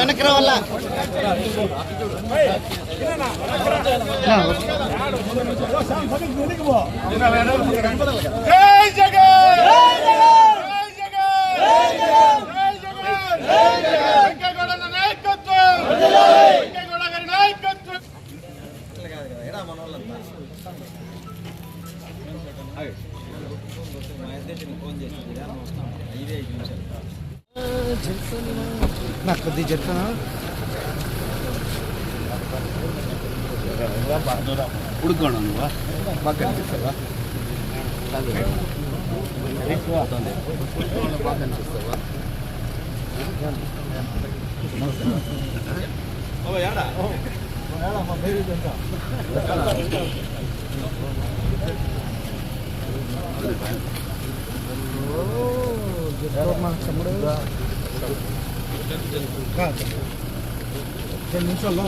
వెనక్కి రావాలా నాకు కొద్ది చెప్తాను ఉడుకోండి నువ్వు బాగా కనిపిస్తావా బాగా కనిపిస్తావా తమ్ముడు 10 నిమిషాల్లో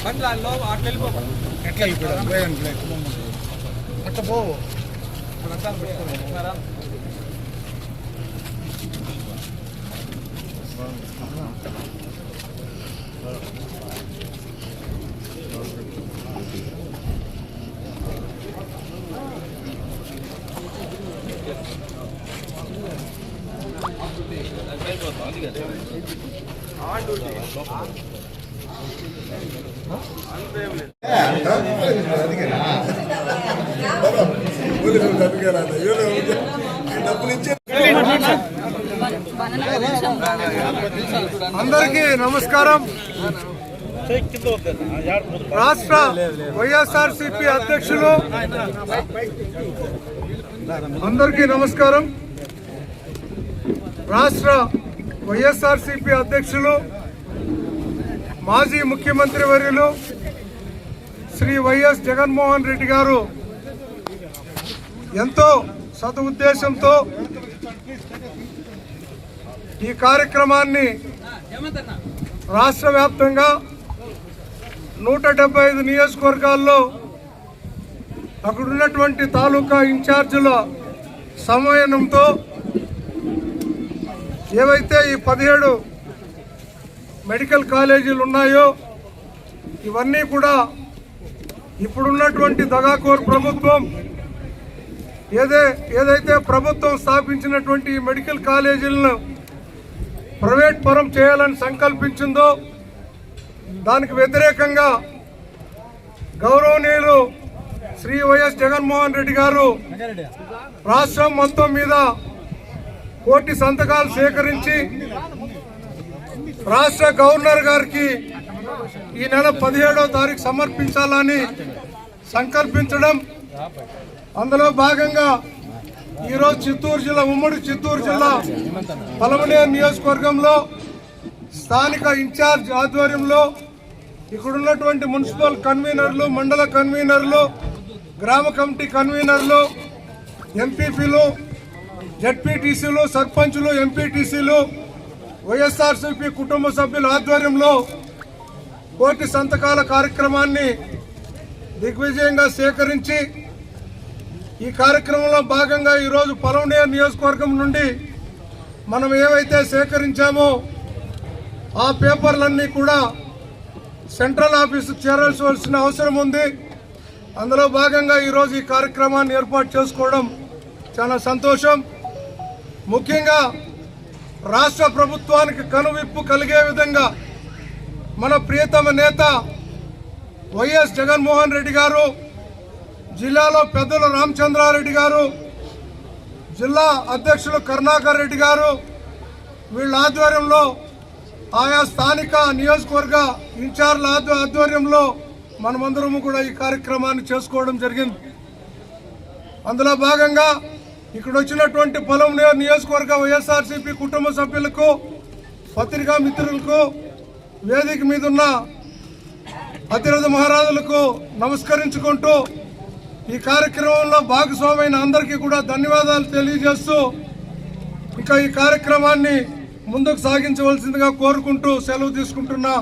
బండ్లాల్లో అట్లా వెళ్ళిపోయాను అట్లా పోవు అందరికీ నమస్కారం. రాష్ట్ర వైఎస్ఆర్సీపీ అధ్యక్షులు అందరికీ నమస్కారం. రాష్ట్ర వైఎస్ఆర్సీపీ అధ్యక్షులు మాజీ ముఖ్యమంత్రి వర్యులు శ్రీ వైఎస్ జగన్మోహన్ రెడ్డి గారు ఎంతో సదుద్దేశంతో ఈ కార్యక్రమాన్ని రాష్ట్ర వ్యాప్తంగా 175 నియోజకవర్గాల్లో అక్కడున్నటువంటి తాలూకా ఇన్ఛార్జీల సమన్వయంతో ఏవైతే ఈ 17 మెడికల్ కాలేజీలు ఉన్నాయో ఇవన్నీ కూడా ఇప్పుడున్నటువంటి దగాకోర్ ప్రభుత్వం ఏదైతే ప్రభుత్వం స్థాపించినటువంటి మెడికల్ కాలేజీలను ప్రైవేట్ పరం చేయాలని సంకల్పించిందో దానికి వ్యతిరేకంగా గౌరవనీయులు శ్రీ వైఎస్ జగన్మోహన్ రెడ్డి గారు రాష్ట్రం మొత్తం మీద 1 కోటి సంతకాలు సేకరించి రాష్ట్ర గవర్నర్ గారికి ఈ నెల 17వ తారీఖు సమర్పించాలని సంకల్పించడం, అందులో భాగంగా ఈరోజు చిత్తూరు జిల్లా ఉమ్మడి చిత్తూరు జిల్లా పలమనేరు నియోజకవర్గంలో స్థానిక ఇన్ఛార్జ్ ఆధ్వర్యంలో ఇక్కడున్నటువంటి మున్సిపల్ కన్వీనర్లు, మండల కన్వీనర్లు, గ్రామ కమిటీ కన్వీనర్లు, ఎంపీపీలు, జడ్పీటీసీలు, సర్పంచులు, ఎంపీటీసీలు, వైఎస్ఆర్సీపీ కుటుంబ సభ్యుల ఆధ్వర్యంలో 1 కోటి సంతకాల కార్యక్రమాన్ని దిగ్విజయంగా సేకరించి ఈ కార్యక్రమంలో భాగంగా ఈరోజు పలమనేరు నియోజకవర్గం నుండి మనం ఏవైతే సేకరించామో ఆ పేపర్లన్నీ కూడా సెంట్రల్ ఆఫీసుకు చేరాల్సిన అవసరం ఉంది. అందులో భాగంగా ఈరోజు ఈ కార్యక్రమాన్ని ఏర్పాటు చేసుకోవడం చాలా సంతోషం. ముఖ్యంగా రాష్ట్ర ప్రభుత్వానికి కనువిప్పు కలిగే విధంగా మన ప్రియతమ నేత వైఎస్ జగన్మోహన్ రెడ్డి గారు, జిల్లాలో పెద్దలు రామచంద్రారెడ్డి గారు, జిల్లా అధ్యక్షులు కరుణాకర్ రెడ్డి గారు, వీళ్ళ ఆధ్వర్యంలో ఆయా స్థానిక నియోజకవర్గ ఇన్ఛార్జ్ల ఆధ్వర్యంలో మనమందరము కూడా ఈ కార్యక్రమాన్ని చేసుకోవడం జరిగింది. అందులో భాగంగా ఇక్కడ వచ్చినటువంటి పలమనేరు నియోజకవర్గ వైఎస్ఆర్సీపీ కుటుంబ సభ్యులకు, పత్రికా మిత్రులకు, వేదిక మీద ఉన్న అతిరథ మహారాజులకు నమస్కరించుకుంటూ ఈ కార్యక్రమంలో భాగస్వామైన అందరికీ కూడా ధన్యవాదాలు తెలియజేస్తూ ఇంకా ఈ కార్యక్రమాన్ని ముందుకు సాగించవలసిందిగా కోరుకుంటూ సెలవు తీసుకుంటున్నా.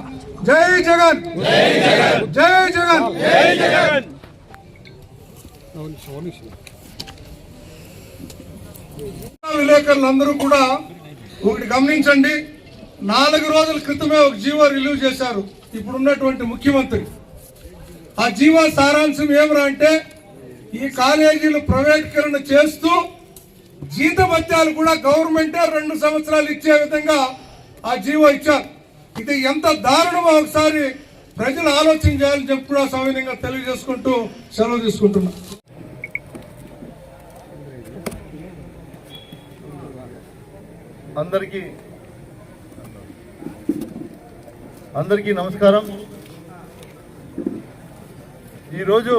జై జగన్, జై జగన్, జై జగన్. విలేకరులందరూ కూడా ఒకటి గమనించండి, 4 రోజుల క్రితమే ఒక జీవో రిలీవ్ చేశారు ఇప్పుడున్నటువంటి ముఖ్యమంత్రి. ఆ జీవో సారాంశం ఏమరా అంటే ఈ కాలేజీలు ప్రైవేటీకరణ చేస్తూ జీతభత్యాలు కూడా గవర్నమెంటే 2 సంవత్సరాలు ఇచ్చే విధంగా ఆ జీవో ఇచ్చారు. ఇది ఎంత దారుణమో ఒకసారి ప్రజలు ఆలోచన చేయాలని చెప్పి కూడా సవినయంగా తెలియజేసుకుంటూ సెలవు తీసుకుంటున్నా. అందరికీ నమస్కారం. ఈరోజు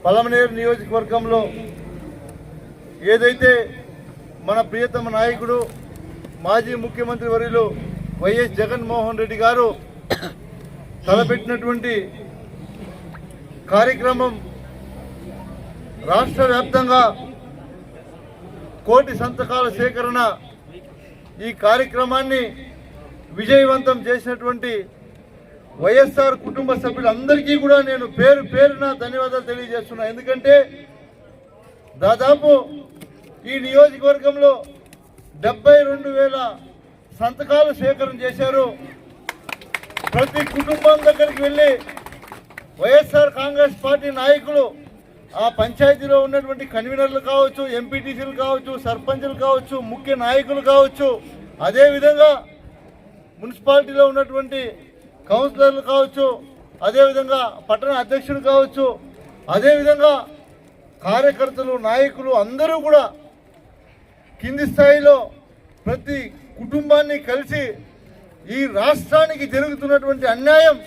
పలమనేరు నియోజకవర్గంలో ఏదైతే మన ప్రియతమ నాయకుడు మాజీ ముఖ్యమంత్రి వర్యులు వైఎస్ జగన్మోహన్ రెడ్డి గారు తలపెట్టినటువంటి కార్యక్రమం రాష్ట్ర వ్యాప్తంగా 1 కోటి సంతకాల సేకరణ, ఈ కార్యక్రమాన్ని విజయవంతం చేసినటువంటి వైఎస్ఆర్ కుటుంబ సభ్యులందరికీ కూడా నేను పేరు పేరున ధన్యవాదాలు తెలియజేస్తున్నా. ఎందుకంటే దాదాపు ఈ నియోజకవర్గంలో 72,000 సంతకాలు సేకరణ చేశారు. ప్రతి కుటుంబం దగ్గరికి వెళ్ళి వైఎస్ఆర్ కాంగ్రెస్ పార్టీ నాయకులు ఆ పంచాయతీలో ఉన్నటువంటి కన్వీనర్లు కావచ్చు, ఎంపీటీసీలు కావచ్చు, సర్పంచులు కావచ్చు, ముఖ్య నాయకులు కావచ్చు, అదేవిధంగా మున్సిపాలిటీలో ఉన్నటువంటి కౌన్సిలర్లు కావచ్చు, అదేవిధంగా పట్టణ అధ్యక్షులు కావచ్చు, అదేవిధంగా కార్యకర్తలు, నాయకులు అందరూ కూడా కింది స్థాయిలో ప్రతి కుటుంబాన్ని కలిసి ఈ రాష్ట్రానికి జరుగుతున్నటువంటి అన్యాయం,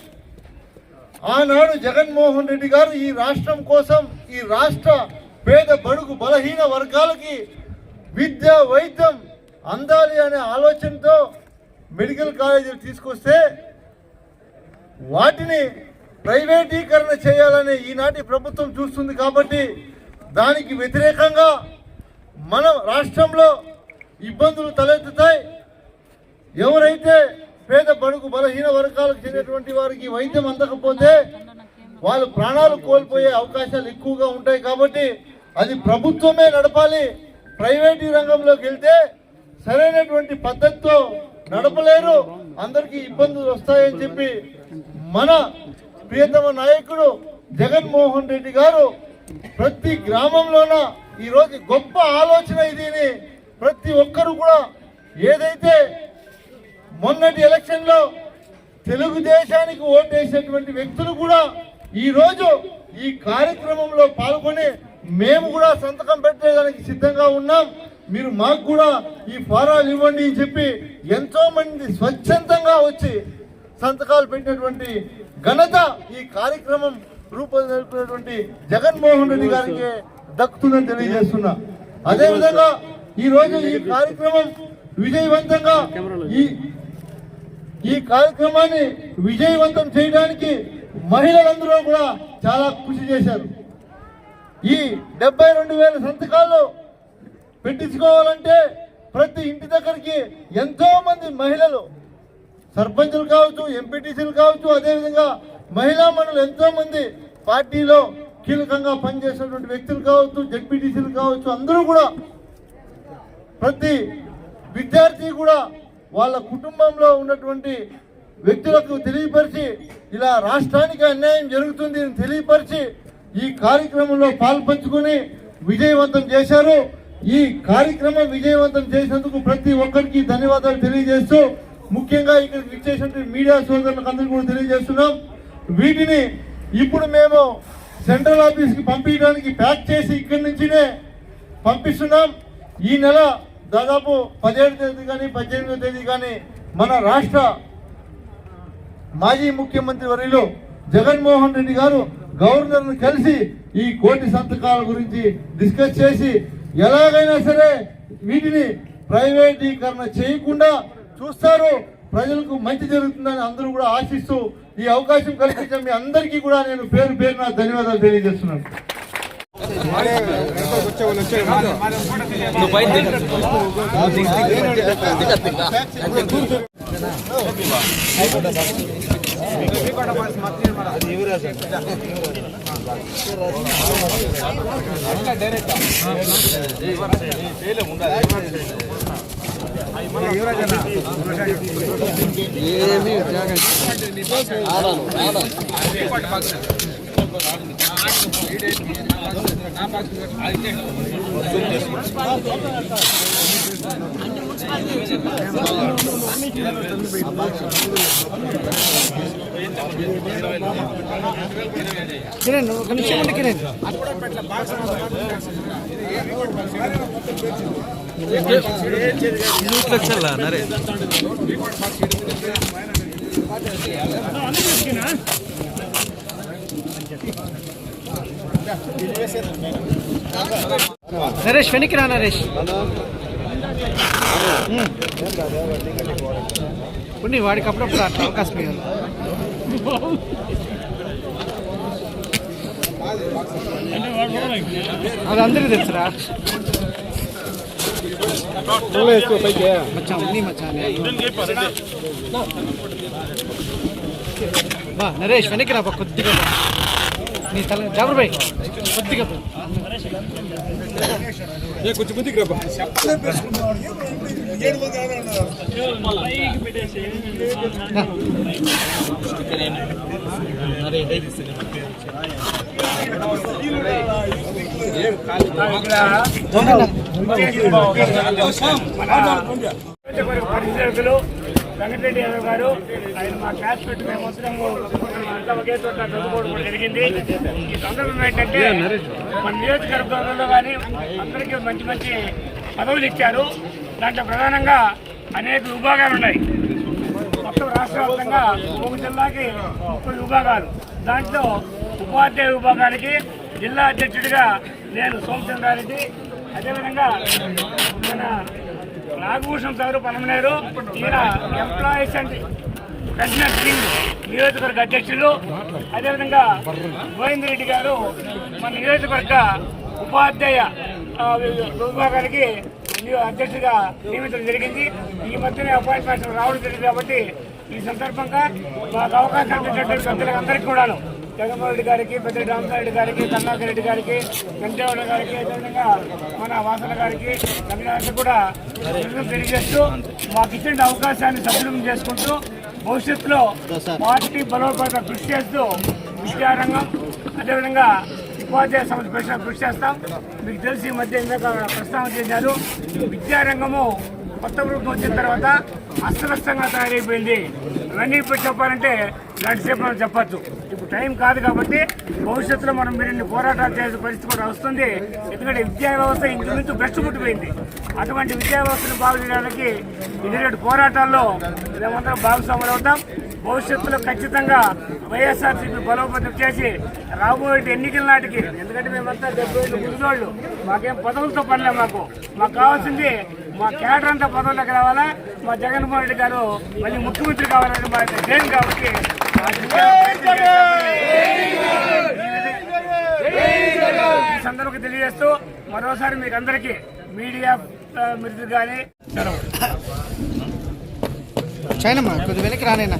ఆనాడు జగన్మోహన్ రెడ్డి గారు ఈ రాష్ట్రం కోసం, ఈ రాష్ట్ర పేద బడుగు బలహీన వర్గాలకి విద్య వైద్యం అందాలి అనే ఆలోచనతో మెడికల్ కాలేజీలు తీసుకొస్తే వాటిని ప్రైవేటీకరణ చేయాలని ఈనాటి ప్రభుత్వం చూస్తుంది. కాబట్టి దానికి వ్యతిరేకంగా మన రాష్ట్రంలో ఇబ్బందులు తలెత్తుతాయి. ఎవరైతే పేద బడుగు బలహీన వర్గాలకు చెందినటువంటి వారికి వైద్యం అందకపోతే వాళ్ళు ప్రాణాలు కోల్పోయే అవకాశాలు ఎక్కువగా ఉంటాయి. కాబట్టి అది ప్రభుత్వమే నడపాలి. ప్రైవేటీ రంగంలోకి వెళ్తే సరైనటువంటి పద్ధతితో నడపలేరు, అందరికీ ఇబ్బందులు వస్తాయని చెప్పి మన ప్రియతమ నాయకుడు జగన్మోహన్ రెడ్డి గారు ప్రతి గ్రామంలోన ఈరోజు గొప్ప ఆలోచన ఇది. ప్రతి ఒక్కరు కూడా ఏదైతే మొన్నటి ఎలక్షన్లో తెలుగుదేశానికి ఓటేసినటువంటి వ్యక్తులు కూడా ఈరోజు ఈ కార్యక్రమంలో పాల్గొని మేము కూడా సంతకం పెట్టేదానికి సిద్ధంగా ఉన్నాం, మీరు మాకు కూడా ఈ ఫారాలు ఇవ్వండి అని చెప్పి ఎంతో మంది స్వచ్ఛందంగా వచ్చి సంతకాలు పెట్టినటువంటి ఘనత ఈ కార్యక్రమం రూపొందినటువంటి జగన్మోహన్ రెడ్డి గారికి దక్కుతుందని తెలియజేస్తున్నా. అదేవిధంగా ఈరోజు ఈ కార్యక్రమం విజయవంతంగా ఈ కార్యక్రమాన్ని విజయవంతం చేయడానికి మహిళలందరూ కూడా చాలా కృషి చేశారు. ఈ 72,000 సంతకాలు పెట్టించుకోవాలంటే ప్రతి ఇంటి దగ్గరికి ఎంతో మంది మహిళలు, సర్పంచులు కావచ్చు, ఎంపీటీసీలు కావచ్చు, అదేవిధంగా మహిళా మండలి ఎంతో మంది పార్టీలో కీలకంగా పనిచేసినటువంటి వ్యక్తులు కావచ్చు, జెడ్పీటీసీలు కావచ్చు, అందరూ కూడా ప్రతి విద్యార్థి కూడా వాళ్ళ కుటుంబంలో ఉన్నటువంటి వ్యక్తులకు తెలియపరిచి ఇలా రాష్ట్రానికి అన్యాయం జరుగుతుంది అని తెలియపరిచి ఈ కార్యక్రమంలో పాల్పంచుకొని విజయవంతం చేశారు. ఈ కార్యక్రమం విజయవంతం చేసినందుకు ప్రతి ఒక్కరికి ధన్యవాదాలు తెలియజేస్తూ, ముఖ్యంగా ఇక్కడికి ఇచ్చేసినటువంటి మీడియా సోదరులకు అందరికీ కూడా తెలియజేస్తున్నాం. వీటిని ఇప్పుడు మేము సెంట్రల్ ఆఫీస్కి పంపించడానికి ప్యాక్ చేసి ఇక్కడి నుంచినే పంపిస్తున్నాం. ఈ నెల దాదాపు 17వ తేదీ కానీ 18వ తేదీ కానీ మన రాష్ట్ర మాజీ ముఖ్యమంత్రి వర్యులు జగన్మోహన్ రెడ్డి గారు గవర్నర్ను కలిసి ఈ 1 కోటి సంతకాల గురించి డిస్కస్ చేసి ఎలాగైనా సరే వీటిని ప్రైవేటీకరణ చేయకుండా చూస్తారు, ప్రజలకు మంచి జరుగుతుందని అందరూ కూడా ఆశిస్తూ ఈ అవకాశం కల్పించిన మీ అందరికీ కూడా నేను పేరు పేరున ధన్యవాదాలు తెలియజేస్తున్నాను. కిరణ్ ఒక నిమిషం ఉండి కిరణ్ నరేష్ వెనక్కి రా నరేష్ ఉండి వాడికి అప్పుడప్పుడు అట్లా అవకాశం ఇవ్వాలి అది అందరికీ తెలుసురా మచ్చా ఉంది మచ్చా బా నరేష్ వెనక్కి రా కొద్దిగా నీ తల జాబర్ భాయ్ కొద్దిగా కొంచెం ముందుకు రాబా పరిశీలకులు వెంకటరెడ్డి యాదవ్ గారు ఆయన మా క్లాస్ పెట్టి మేము అవసరము అంతా ఒకే చోట చదువుకోవడం కూడా జరిగింది. ఈ సందర్భం ఏంటంటే మన నియోజకవర్గంలో కానీ అందరికీ మంచి మంచి పదవులు ఇచ్చారు. దాంట్లో ప్రధానంగా అనేక విభాగాలు ఉన్నాయి. మొత్తం రాష్ట్ర వ్యాప్తంగా ఒక జిల్లాకి 30 విభాగాలు. దాంట్లో ఉపాధ్యాయ విభాగానికి జిల్లా అధ్యక్షుడిగా నేను సోమచంద్రారెడ్డి, అదేవిధంగా మన నాగభూషణ్ సారు పనమనేరు, ఈయన ఎంప్లాయీస్ అండ్ పెన్షనర్ కింగ్ నియోజకవర్గ అధ్యక్షులు, అదేవిధంగా గోవిందరెడ్డి గారు మన నియోజకవర్గ ఉపాధ్యాయ విభాగానికి అధ్యక్షుడిగా నియమించడం జరిగింది. ఈ మధ్యనే అపాయింట్మెంట్ రావడం జరిగింది. కాబట్టి ఈ సందర్భంగా మాకు అవకాశం ఇచ్చినటువంటి పెద్దలందరికీ కూడాను జగన్మోహన్ రెడ్డి గారికి, పెద్దిరెడ్డి రామచంద్రరెడ్డి గారికి, కరుణాకర్ రెడ్డి గారికి, వెంకటేశ్వర గారికి, అదేవిధంగా మన వాసన గారికి, గారికి కూడా తెలియజేస్తూ మాకు ఇచ్చిన అవకాశాన్ని సద్వినియోగం చేసుకుంటూ భవిష్యత్తులో పార్టీ బలోపేతం కృషి చేస్తూ విద్యారంగం, అదేవిధంగా ఉపాధ్యాయ సంస్థ పెన్షన్ కృషి చేస్తాం. మీకు తెలిసి ఈ మధ్య ఇందాక ప్రస్తావన చేశారు, విద్యారంగము కొత్త ప్రభుత్వం వచ్చిన తర్వాత అస్తవ్యస్తంగా తయారైపోయింది. ఇవన్నీ ఇప్పుడు చెప్పాలంటే గంట సేపు మనం చెప్పచ్చు. ఇప్పుడు టైం కాదు కాబట్టి భవిష్యత్తులో మనం మీరు పోరాటాలు చేసే పరిస్థితి కూడా వస్తుంది. ఎందుకంటే విద్యా వ్యవస్థ ఇంటి నుంచి భ్రష్టు పుట్టిపోయింది. అటువంటి విద్యా వ్యవస్థను బాగు చేయడానికి ఇటువంటి పోరాటాల్లో మేమందరం భాగస్వాములు అవుతాం. భవిష్యత్తులో ఖచ్చితంగా వైఎస్ఆర్సీపీ బలోపేతం చేసి రాబోయే ఎన్నికల నాటికి, ఎందుకంటే మేమంతా 70 ఏళ్ళు ముగిదోళ్ళు, మాకేం పదవులతో పనిలే, మాకు కావాల్సింది మా కేడర్ అంతా పదవులకు రావాలా, మా జగన్మోహన్ రెడ్డి గారు మళ్ళీ ముఖ్యమంత్రి కావాలని మా ధ్యేయం. కాబట్టి ఈ సందర్భంగా తెలియజేస్తూ మరోసారి మీకు అందరికీ మీడియా మిత్రులు కానీ చైనమ్మా కొద్ది వెనక్కి రానైనా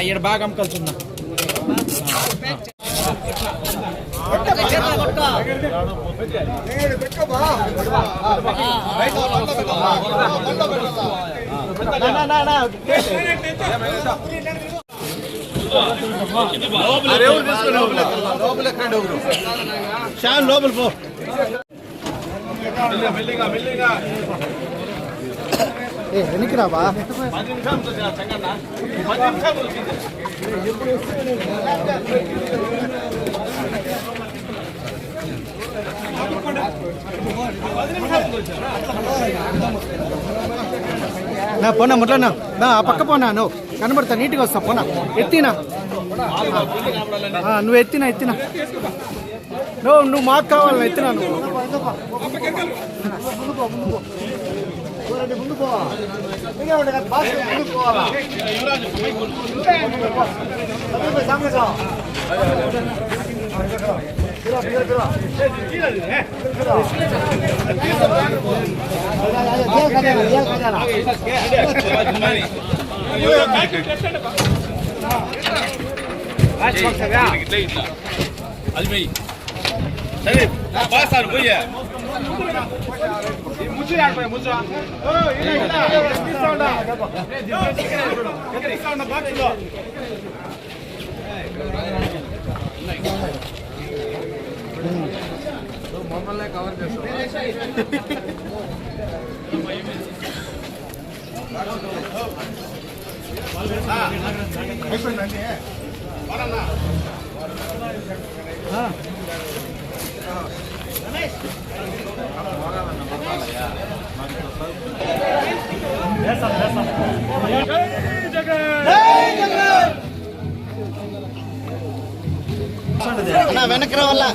ఇక్కడ బాగా అమ్మకలుచున్నా లోపల పో ఎన్నికి రావా నా పోనా ముట్లన్నా నా ఆ పక్క పోనా నువ్వు కనబడతా నీట్గా వస్తా పోనా ఎత్తినా నువ్వు ఎత్తినా నువ్వు మాకు కావాలి ఎత్తినా నువ్వు సరే బాగా సార్ పోయా మమ్మల్ని కవర్ వెనక్కి రావాలా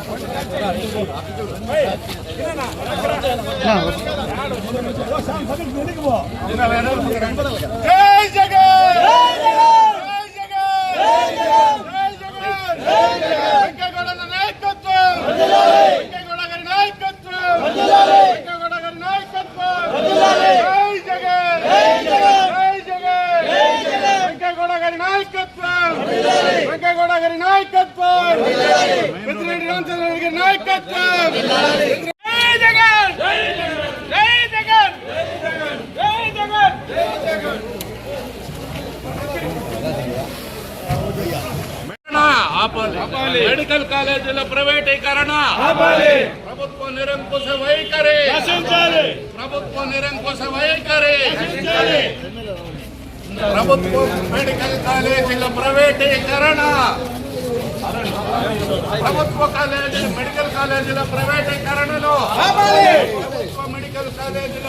మెడికల్ కాలేజీల ప్రైవేటీకరణ ప్రభుత్వ నిరంకుశ వైఖరి ప్రభుత్వ నిరంకుశ వైఖరి ప్రభుత్వ మెడికల్ కాలేజీల ప్రైవేటీకరణ ప్రభుత్వ మెడికల్ కాలేజీల ప్రైవేటీకరణలో ప్రభుత్వ మెడికల్ కాలేజీల